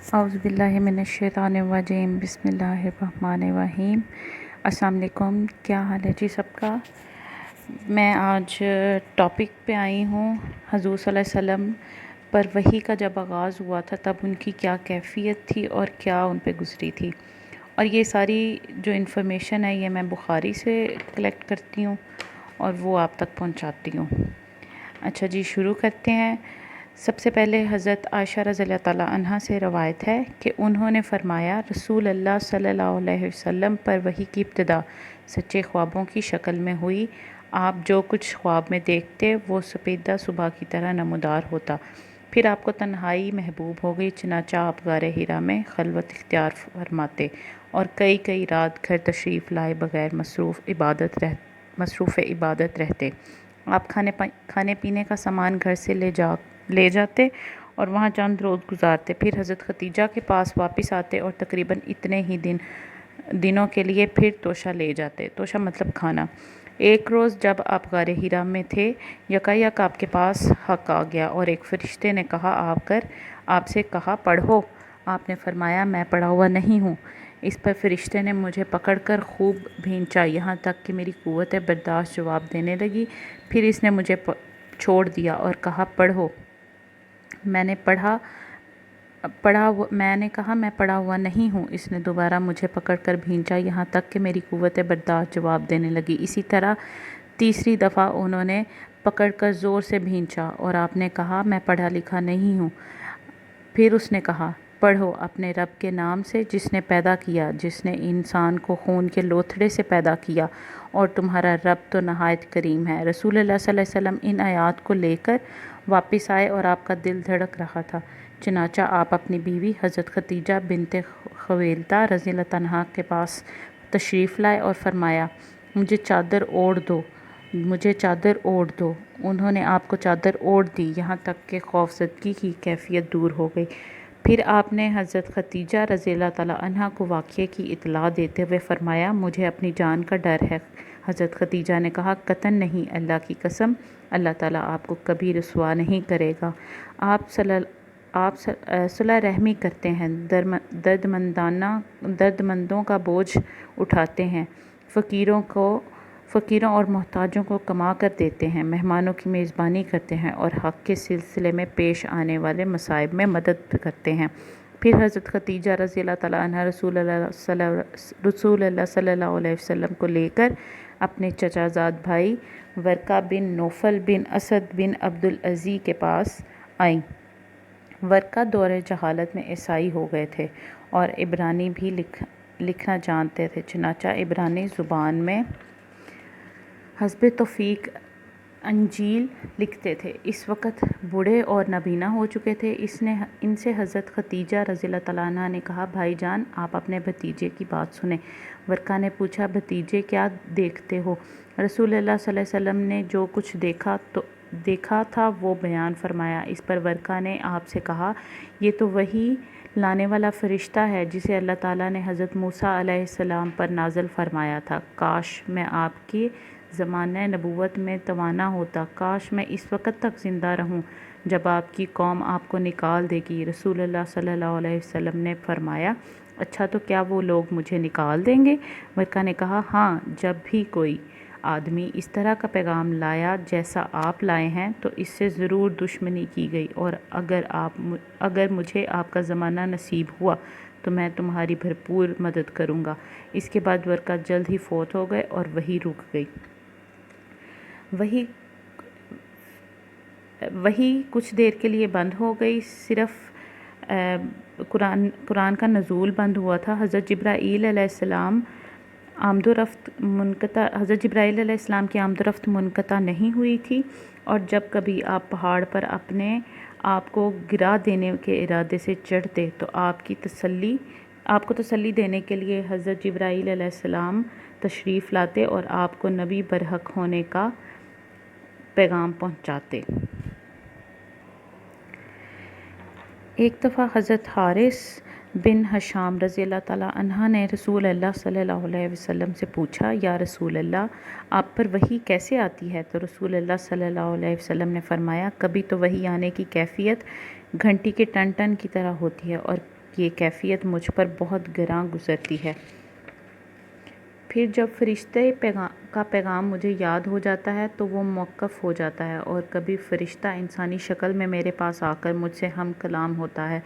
اعوذ باللہ من الشیطان الرجیم بسم اللہ الرحمن الرحیم۔ السلام علیکم، کیا حال ہے جی سب کا؟ میں آج ٹاپک پہ آئی ہوں حضور صلی اللہ علیہ وسلم پر وحی کا جب آغاز ہوا تھا تب ان کی کیا کیفیت تھی اور کیا ان پہ گزری تھی، اور یہ ساری جو انفارمیشن ہے یہ میں بخاری سے کلیکٹ کرتی ہوں اور وہ آپ تک پہنچاتی ہوں۔ اچھا جی، شروع کرتے ہیں۔ سب سے پہلے حضرت عائشہ رضی اللہ تعالیٰ عنہا سے روایت ہے کہ انہوں نے فرمایا، رسول اللہ صلی اللہ علیہ وسلم پر وحی کی ابتدا سچے خوابوں کی شکل میں ہوئی۔ آپ جو کچھ خواب میں دیکھتے وہ سپیدہ صبح کی طرح نمودار ہوتا۔ پھر آپ کو تنہائی محبوب ہو گئی، چنانچہ آپ غار حرا میں خلوت اختیار فرماتے اور کئی رات گھر تشریف لائے بغیر مصروف عبادت رہتے۔ آپ کھانے پینے کا سامان گھر سے لے جاتے اور وہاں چند روز گزارتے، پھر حضرت خدیجہ کے پاس واپس آتے اور تقریباً اتنے ہی دنوں کے لیے پھر توشہ لے جاتے۔ توشہ مطلب کھانا۔ ایک روز جب آپ غار حرا میں تھے، یکایک آپ کے پاس حق آ گیا اور ایک فرشتے نے آپ سے کہا پڑھو۔ آپ نے فرمایا میں پڑھا ہوا نہیں ہوں۔ اس پر فرشتے نے مجھے پکڑ کر خوب بھینچا، یہاں تک کہ میری قوت برداشت جواب دینے لگی۔ پھر اس نے مجھے چھوڑ دیا اور کہا پڑھو۔ میں نے کہا میں پڑھا ہوا نہیں ہوں۔ اس نے دوبارہ مجھے پکڑ کر بھینچا، یہاں تک کہ میری قوت برداشت جواب دینے لگی۔ اسی طرح تیسری دفعہ انہوں نے پکڑ کر زور سے بھینچا اور آپ نے کہا میں پڑھا لکھا نہیں ہوں۔ پھر اس نے کہا پڑھو اپنے رب کے نام سے جس نے پیدا کیا، جس نے انسان کو خون کے لوتھڑے سے پیدا کیا، اور تمہارا رب تو نہایت کریم ہے۔ رسول اللہ صلی اللہ علیہ وسلم ان آیات کو لے کر واپس آئے اور آپ کا دل دھڑک رہا تھا، چنانچہ آپ اپنی بیوی حضرت خدیجہ بنت خویلد رضی اللہ عنہا کے پاس تشریف لائے اور فرمایا مجھے چادر اوڑھ دو۔ انہوں نے آپ کو چادر اوڑھ دی، یہاں تک کہ خوفزدگی کی کیفیت دور ہو گئی۔ پھر آپ نے حضرت خدیجہ رضی اللہ تعالیٰ عنہا کو واقعے کی اطلاع دیتے ہوئے فرمایا مجھے اپنی جان کا ڈر ہے۔ حضرت خدیجہ نے کہا قطعاً نہیں، اللہ کی قسم، اللہ تعالیٰ آپ کو کبھی رسوا نہیں کرے گا۔ آپ صلح رحمی کرتے ہیں، درد مندوں کا بوجھ اٹھاتے ہیں، فقیروں اور محتاجوں کو کما کر دیتے ہیں، مہمانوں کی میزبانی کرتے ہیں اور حق کے سلسلے میں پیش آنے والے مصائب میں مدد کرتے ہیں۔ پھر حضرت خدیجہ رضی اللہ تعالیٰ عنہا رسول اللہ صلی اللہ علیہ وسلم کو لے کر اپنے چچا زاد بھائی ورقہ بن نوفل بن اسد بن عبد العزی کے پاس آئیں۔ ورقہ دور جہالت میں عیسائی ہو گئے تھے اور عبرانی بھی لکھنا جانتے تھے، چنانچہ عبرانی زبان میں حسب توفیق انجیل لکھتے تھے۔ اس وقت بوڑھے اور نابینا ہو چکے تھے۔ ان سے حضرت خدیجہ رضی اللہ تعالیٰ عنہا نے کہا بھائی جان، آپ اپنے بھتیجے کی بات سنیں۔ ورقہ نے پوچھا بھتیجے کیا دیکھتے ہو؟ رسول اللہ صلی اللہ علیہ وسلم نے جو کچھ دیکھا تھا وہ بیان فرمایا۔ اس پر ورقہ نے آپ سے کہا یہ تو وحی لانے والا فرشتہ ہے جسے اللہ تعالیٰ نے حضرت موسیٰ علیہ السلام پر نازل فرمایا تھا۔ کاش میں آپ کے زمانہ نبوت میں توانا ہوتا، کاش میں اس وقت تک زندہ رہوں جب آپ کی قوم آپ کو نکال دے گی۔ رسول اللہ صلی اللہ علیہ وسلم نے فرمایا اچھا تو کیا وہ لوگ مجھے نکال دیں گے؟ ورقہ نے کہا ہاں، جب بھی کوئی آدمی اس طرح کا پیغام لایا جیسا آپ لائے ہیں تو اس سے ضرور دشمنی کی گئی، اور اگر مجھے آپ کا زمانہ نصیب ہوا تو میں تمہاری بھرپور مدد کروں گا۔ اس کے بعد ورقہ جلد ہی فوت ہو گئے اور وحی رک گئی۔ وحی کچھ دیر کے لیے بند ہو گئی، صرف قرآن کا نزول بند ہوا تھا۔ حضرت جبرائیل علیہ السلام کی آمد و رفت منقطع نہیں ہوئی تھی، اور جب کبھی آپ پہاڑ پر اپنے آپ کو گرا دینے کے ارادے سے چڑھتے تو آپ کو تسلی دینے کے لیے حضرت جبرائیل علیہ السلام تشریف لاتے اور آپ کو نبی برحق ہونے کا پیغام پہنچاتے۔ ایک دفعہ حضرت حارث بن ہشام رضی اللہ تعالیٰ عنہ نے رسول اللہ صلی اللہ علیہ وسلم سے پوچھا یا رسول اللہ، آپ پر وحی کیسے آتی ہے؟ تو رسول اللہ صلی اللہ علیہ وسلم نے فرمایا کبھی تو وحی آنے کی کیفیت گھنٹی کے ٹن ٹن کی طرح ہوتی ہے اور یہ کیفیت مجھ پر بہت گراں گزرتی ہے۔ پھر جب فرشتے کا پیغام مجھے یاد ہو جاتا ہے تو وہ موقف ہو جاتا ہے، اور کبھی فرشتہ انسانی شکل میں میرے پاس آ کر مجھ سے ہم کلام ہوتا ہے،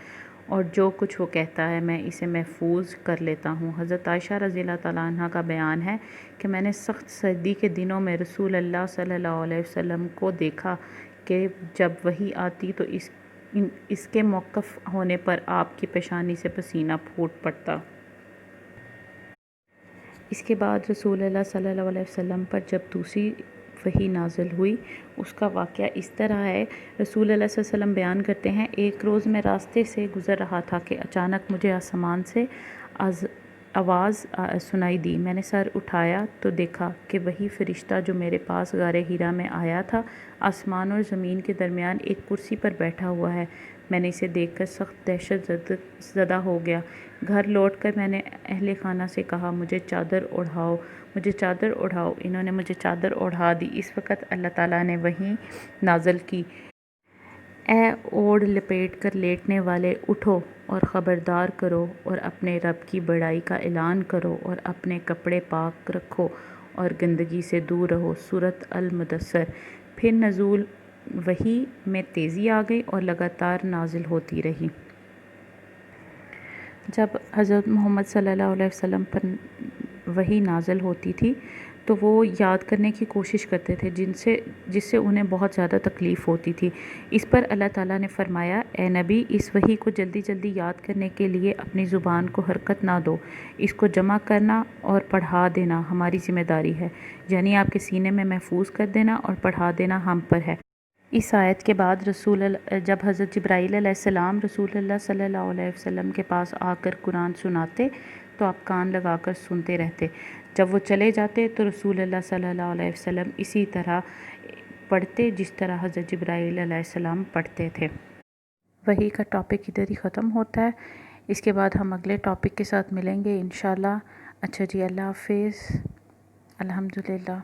اور جو کچھ وہ کہتا ہے میں اسے محفوظ کر لیتا ہوں۔ حضرت عائشہ رضی اللہ تعالیٰ عنہ کا بیان ہے کہ میں نے سخت سردی کے دنوں میں رسول اللہ صلی اللہ علیہ وسلم کو دیکھا کہ جب وحی آتی تو اس کے موقف ہونے پر آپ کی پیشانی سے پسینہ پھوٹ پڑتا۔ اس کے بعد رسول اللہ صلی اللہ علیہ وسلم پر جب دوسری وحی نازل ہوئی، اس کا واقعہ اس طرح ہے۔ رسول اللہ صلی اللہ علیہ وسلم بیان کرتے ہیں، ایک روز میں راستے سے گزر رہا تھا کہ اچانک مجھے آسمان سے آواز سنائی دی۔ میں نے سر اٹھایا تو دیکھا کہ وہی فرشتہ جو میرے پاس غار حرا میں آیا تھا، آسمان اور زمین کے درمیان ایک کرسی پر بیٹھا ہوا ہے۔ میں نے اسے دیکھ کر سخت دہشت زدہ ہو گیا۔ گھر لوٹ کر میں نے اہل خانہ سے کہا، مجھے چادر اوڑھاؤ، مجھے چادر اوڑھاؤ۔ انہوں نے مجھے چادر اوڑھا دی۔ اس وقت اللہ تعالیٰ نے وحی نازل کی، اے اوڑھ لپیٹ کر لیٹنے والے، اٹھو اور خبردار کرو اور اپنے رب کی بڑائی کا اعلان کرو اور اپنے کپڑے پاک رکھو اور گندگی سے دور رہو۔ سورۃ المدثر۔ پھر نزول وحی میں تیزی آ گئی اور لگاتار نازل ہوتی رہی۔ جب حضرت محمد صلی اللہ علیہ وسلم پر وحی نازل ہوتی تھی تو وہ یاد کرنے کی کوشش کرتے تھے جس سے انہیں بہت زیادہ تکلیف ہوتی تھی۔ اس پر اللہ تعالیٰ نے فرمایا، اے نبی، اس وحی کو جلدی جلدی یاد کرنے کے لیے اپنی زبان کو حرکت نہ دو، اس کو جمع کرنا اور پڑھا دینا ہماری ذمہ داری ہے، یعنی آپ کے سینے میں محفوظ کر دینا اور پڑھا دینا ہم پر ہے۔ اس آیت کے بعد جب حضرت جبرائیل علیہ السلام رسول اللہ صلی اللہ علیہ وسلم کے پاس آ کر قرآن سناتے تو آپ کان لگا کر سنتے رہتے۔ جب وہ چلے جاتے تو رسول اللہ صلی اللہ علیہ وسلم اسی طرح پڑھتے جس طرح حضرت جبرائیل علیہ السلام پڑھتے تھے۔ وحی کا ٹاپک ادھر ہی ختم ہوتا ہے۔ اس کے بعد ہم اگلے ٹاپک کے ساتھ ملیں گے انشاءاللہ۔ اچھا جی، اللہ حافظ۔ الحمدللہ۔